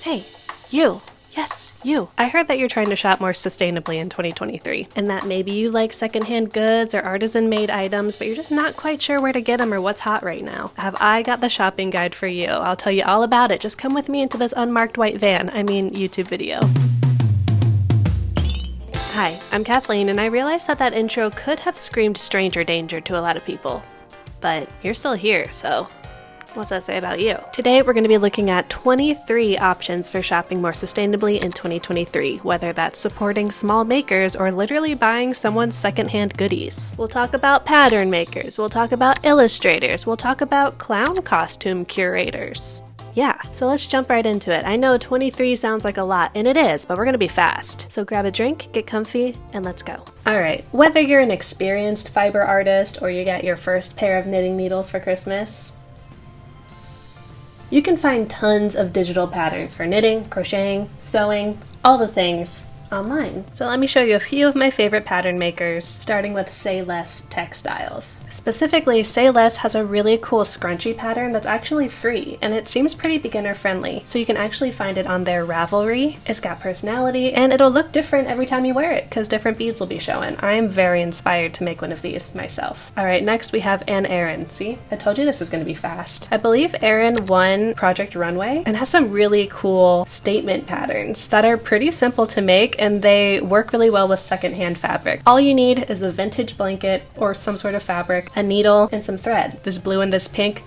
Hey, you. Yes, you. I heard that you're trying to shop more sustainably in 2023, and that maybe you like secondhand goods or artisan-made items, but you're just not quite sure where to get them or what's hot right now. Have I got the shopping guide for you? I'll tell you all about it. Just come with me into this unmarked white van, YouTube video. Hi, I'm Kathleen, and I realized that intro could have screamed stranger danger to a lot of people. But you're still here, so what's that say about you? Today we're going to be looking at 23 options for shopping more sustainably in 2023, whether that's supporting small makers or literally buying someone's secondhand goodies. We'll talk about pattern makers, we'll talk about illustrators, we'll talk about clown costume curators. Yeah, so let's jump right into it. I know 23 sounds like a lot, and it is, but we're gonna be fast. So grab a drink, get comfy, and let's go. All right, whether you're an experienced fiber artist or you got your first pair of knitting needles for Christmas, you can find tons of digital patterns for knitting, crocheting, sewing, all the things online. So let me show you a few of my favorite pattern makers, starting with Say Less Textiles. Specifically, Say Less has a really cool scrunchie pattern that's actually free, and it seems pretty beginner friendly, so you can actually find it on their Ravelry. It's got personality, and it'll look different every time you wear it, because different beads will be showing. I am very inspired to make one of these myself. Alright, next we have Erin. See? I told you this was going to be fast. I believe Erin won Project Runway, and has some really cool statement patterns that are pretty simple to make, and they work really well with secondhand fabric. All you need is a vintage blanket or some sort of fabric, a needle, and some thread. This blue and this pink,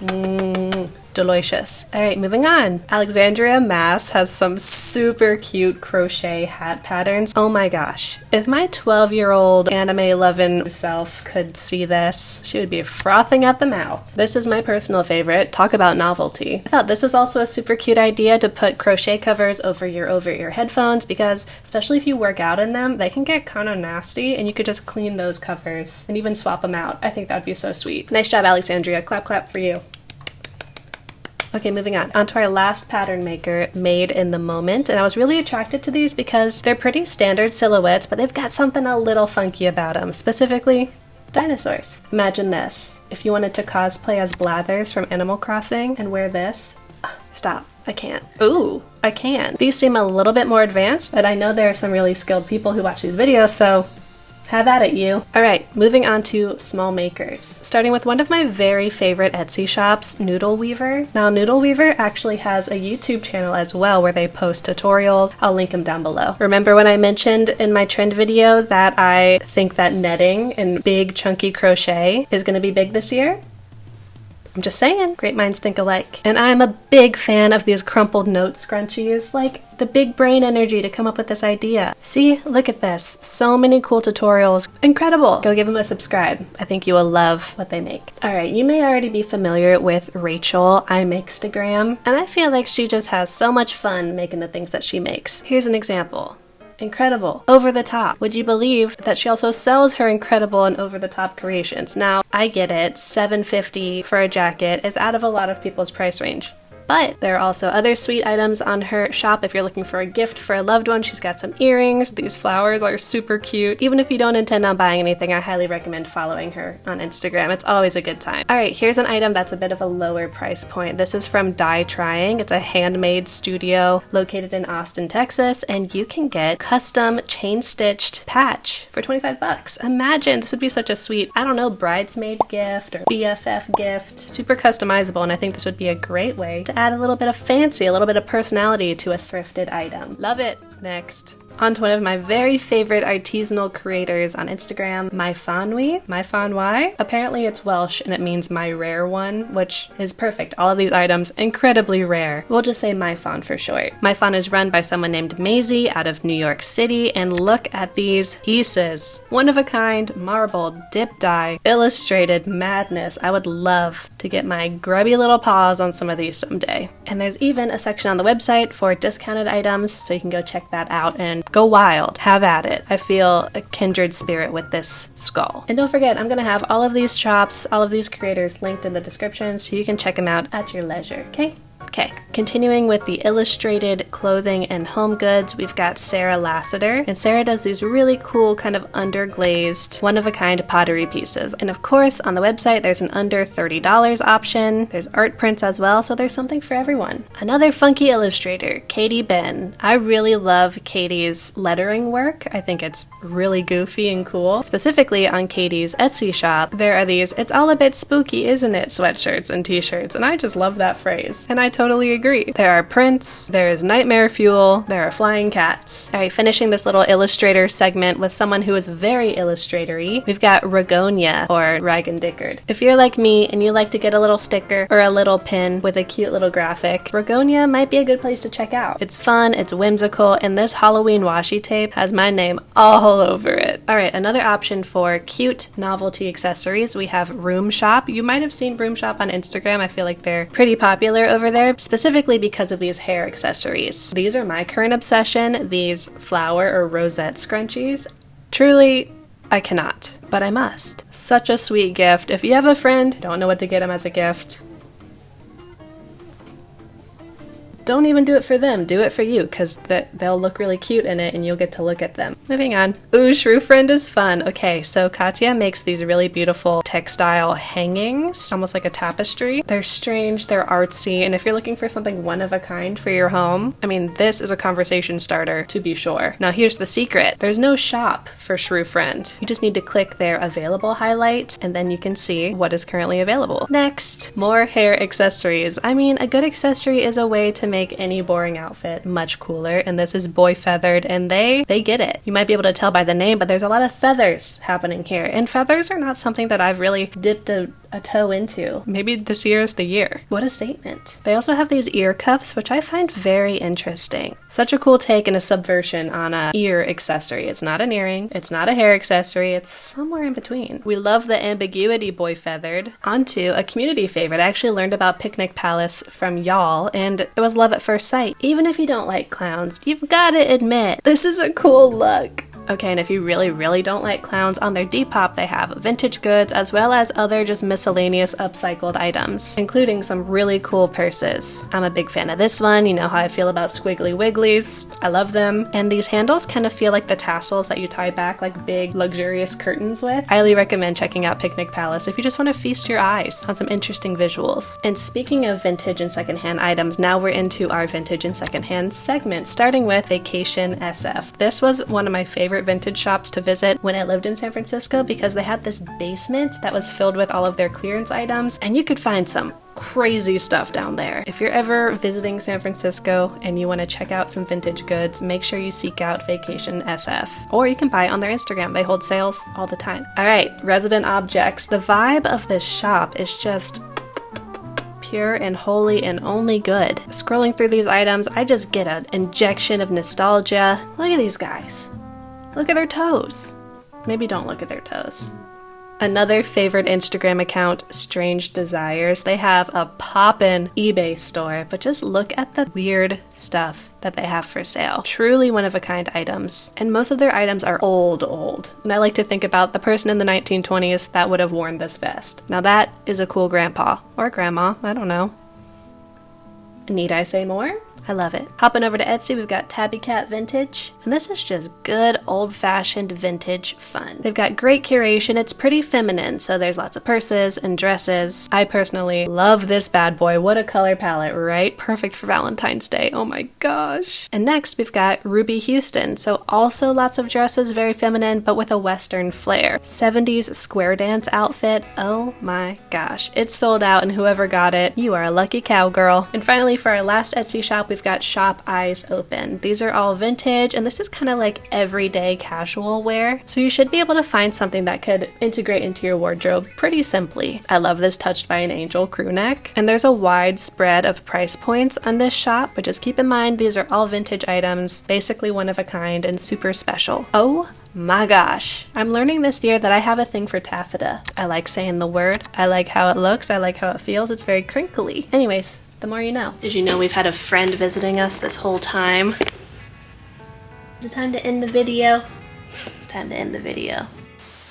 delicious. Alright, moving on. Alexandria Mass has some super cute crochet hat patterns. Oh my gosh. If my 12-year-old anime-loving self could see this, she would be frothing at the mouth. This is my personal favorite. Talk about novelty. I thought this was also a super cute idea to put crochet covers over your headphones, because especially if you work out in them, they can get kind of nasty, and you could just clean those covers and even swap them out. I think that would be so sweet. Nice job, Alexandria. Clap, clap for you. Okay, moving on to our last pattern maker, Made in the Moment, and I was really attracted to these because they're pretty standard silhouettes, but they've got something a little funky about them, specifically dinosaurs. Imagine this, if you wanted to cosplay as Blathers from Animal Crossing and wear this. Stop, I can't. Ooh, I can. These seem a little bit more advanced, but I know there are some really skilled people who watch these videos, so have at it, you. Alright, moving on to small makers. Starting with one of my very favorite Etsy shops, Noodle Weaver. Now, Noodle Weaver actually has a YouTube channel as well where they post tutorials. I'll link them down below. Remember when I mentioned in my trend video that I think that netting and big chunky crochet is going to be big this year? I'm just saying, great minds think alike. And I'm a big fan of these crumpled note scrunchies, like the big brain energy to come up with this idea. See, look at this. So many cool tutorials. Incredible. Go give them a subscribe. I think you will love what they make. Alright, you may already be familiar with Rachel iMakestagram, and I feel like she just has so much fun making the things that she makes. Here's an example. Incredible. Over the top. Would you believe that she also sells her incredible and over the top creations? Now, I get it, $7.50 for a jacket is out of a lot of people's price range. But there are also other sweet items on her shop if you're looking for a gift for a loved one. She's got some earrings. These flowers are super cute. Even if you don't intend on buying anything, I highly recommend following her on Instagram. It's always a good time. Alright, here's an item that's a bit of a lower price point. This is from Die Trying. It's a handmade studio located in Austin, Texas, and you can get custom chain-stitched patch for 25 bucks. Imagine, this would be such a sweet, I don't know, bridesmaid gift or BFF gift. Super customizable, and I think this would be a great way to add a little bit of fancy, a little bit of personality to a thrifted item. Love it! Next. On to one of my very favorite artisanal creators on Instagram, My. Apparently it's Welsh and it means my rare one, which is perfect. All of these items, incredibly rare. We'll just say My Fawn for short. My Fawn is run by someone named Maisie out of New York City, and look at these pieces. One of a kind, marbled, dip dye, illustrated madness. I would love to get my grubby little paws on some of these someday. And there's even a section on the website for discounted items, so you can go check that out and go wild. Have at it. I feel a kindred spirit with this skull. And don't forget, I'm gonna have all of these shops, all of these creators linked in the description so you can check them out at your leisure, okay? Okay, continuing with the illustrated clothing and home goods, we've got Sarah Lassiter, and Sarah does these really cool kind of underglazed, one-of-a-kind pottery pieces. And of course, on the website, there's an under $30 option. There's art prints as well, so there's something for everyone. Another funky illustrator, Katie Ben. I really love Katie's lettering work. I think it's really goofy and cool. Specifically on Katie's Etsy shop, there are these "it's all a bit spooky, isn't it?" sweatshirts and t-shirts, and I just love that phrase. And I totally agree. There are prints, there is nightmare fuel, there are flying cats. Alright, finishing this little illustrator segment with someone who is very illustratory, we've got Ragonia, or Ragan Dickard. If you're like me and you like to get a little sticker or a little pin with a cute little graphic, Ragonia might be a good place to check out. It's fun, it's whimsical, and this Halloween washi tape has my name all over it. Alright, another option for cute novelty accessories, we have Room Shop. You might have seen Room Shop on Instagram. I feel like they're pretty popular over there, specifically because of these hair accessories. These are my current obsession, these flower or rosette scrunchies. Truly, I cannot, but I must. Such a sweet gift. If you have a friend, don't know what to get them as a gift, don't even do it for them, do it for you, because they'll look really cute in it and you'll get to look at them. Moving on. Ooh, Shrew Friend is fun. Okay, so Katya makes these really beautiful textile hangings, almost like a tapestry. They're strange, they're artsy, and if you're looking for something one of a kind for your home, I mean, this is a conversation starter, to be sure. Now here's the secret. There's no shop for Shrew Friend. You just need to click their available highlight, and then you can see what is currently available. Next, more hair accessories. I mean, a good accessory is a way to make any boring outfit much cooler, and this is Boy Feathered, and they get it. You might be able to tell by the name, but there's a lot of feathers happening here, and feathers are not something that I've really dipped a toe into. Maybe this year is the year. What a statement. They also have these ear cuffs, which I find very interesting. Such a cool take and a subversion on a ear accessory. It's not an earring, it's not a hair accessory, it's somewhere in between. We love the ambiguity, Boy Feathered. Onto a community favorite. I actually learned about Picnic Palace from y'all, and it was love at first sight. Even if you don't like clowns, you've got to admit, this is a cool look. Okay, and if you really don't like clowns, on their Depop they have vintage goods as well as other just miscellaneous upcycled items, including some really cool purses. I'm a big fan of this one. You know how I feel about Squiggly Wigglies. I love them. And these handles kind of feel like the tassels that you tie back like big luxurious curtains with. I highly recommend checking out Picnic Palace if you just want to feast your eyes on some interesting visuals. And speaking of vintage and secondhand items, now we're into our vintage and secondhand segment, starting with Vacation SF. This was one of my favorite vintage shops to visit when I lived in San Francisco because they had this basement that was filled with all of their clearance items, and you could find some crazy stuff down there. If you're ever visiting San Francisco and you want to check out some vintage goods, make sure you seek out Vacation SF. Or you can buy it on their Instagram. They hold sales all the time. Alright, resident objects. The vibe of this shop is just pure and holy and only good. Scrolling through these items, I just get an injection of nostalgia. Look at these guys. Look at their toes. Maybe don't look at their toes. Another favorite Instagram account, Strange Desires. They have a poppin' eBay store, but just look at the weird stuff that they have for sale. Truly one-of-a-kind items. And most of their items are old. And I like to think about the person in the 1920s that would have worn this vest. Now that is a cool grandpa. Or grandma, I don't know. Need I say more? I love it. Hopping over to Etsy, we've got Tabby Cat Vintage, and this is just good old-fashioned vintage fun. They've got great curation. It's pretty feminine, so there's lots of purses and dresses. I personally love this bad boy. What a color palette, right? Perfect for Valentine's Day. Oh my gosh. And next, we've got Ruby Houston, so also lots of dresses, very feminine, but with a Western flair. 70s square dance outfit. Oh my gosh. It's sold out, and whoever got it, you are a lucky cowgirl. And finally, for our last Etsy shop, we've got Shop Eyes Open. These are all vintage, and this is kind of like everyday casual wear, so you should be able to find something that could integrate into your wardrobe pretty simply. I love this Touched by an Angel crew neck, and there's a wide spread of price points on this shop, but just keep in mind these are all vintage items, basically one of a kind and super special. Oh my gosh. I'm learning this year that I have a thing for taffeta. I like saying the word, I like how it looks, I like how it feels, it's very crinkly. Anyways, the more you know. Did you know we've had a friend visiting us this whole time? Is it time to end the video? It's time to end the video.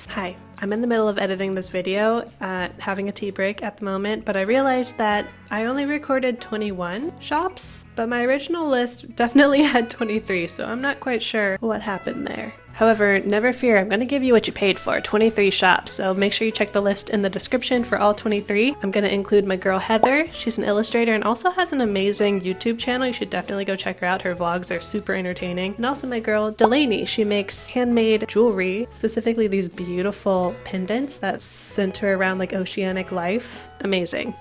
Hi, I'm in the middle of editing this video, having a tea break at the moment, but I realized that I only recorded 21 shops, but my original list definitely had 23, so I'm not quite sure what happened there. However, never fear, I'm going to give you what you paid for, 23 shops, so make sure you check the list in the description for all 23. I'm going to include my girl Heather. She's an illustrator and also has an amazing YouTube channel. You should definitely go check her out. Her vlogs are super entertaining. And also my girl Delaney. She makes handmade jewelry, specifically these beautiful pendants that center around like oceanic life. Amazing.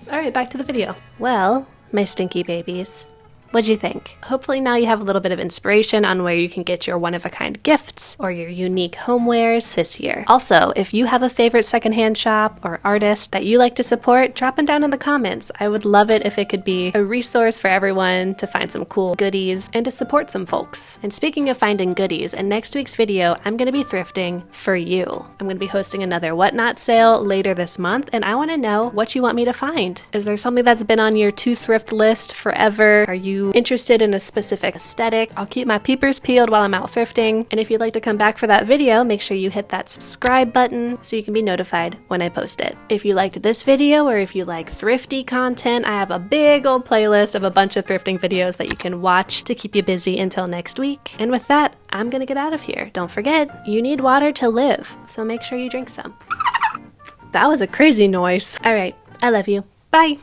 Alright, back to the video. Well, my stinky babies, what'd you think? Hopefully now you have a little bit of inspiration on where you can get your one-of-a-kind gifts or your unique homewares this year. Also, if you have a favorite secondhand shop or artist that you like to support, drop them down in the comments. I would love it if it could be a resource for everyone to find some cool goodies and to support some folks. And speaking of finding goodies, in next week's video, I'm going to be thrifting for you. I'm going to be hosting another Whatnot sale later this month, and I want to know what you want me to find. Is there something that's been on your to-thrift list forever? Are you interested in a specific aesthetic? I'll keep my peepers peeled while I'm out thrifting, and if you'd like to come back for that video, make sure you hit that subscribe button so you can be notified when I post it. If you liked this video or if you like thrifty content, I have a big old playlist of a bunch of thrifting videos that you can watch to keep you busy until next week. And with that, I'm gonna get out of here. Don't forget, you need water to live, so make sure you drink some. That was a crazy noise. All right, I love you. Bye.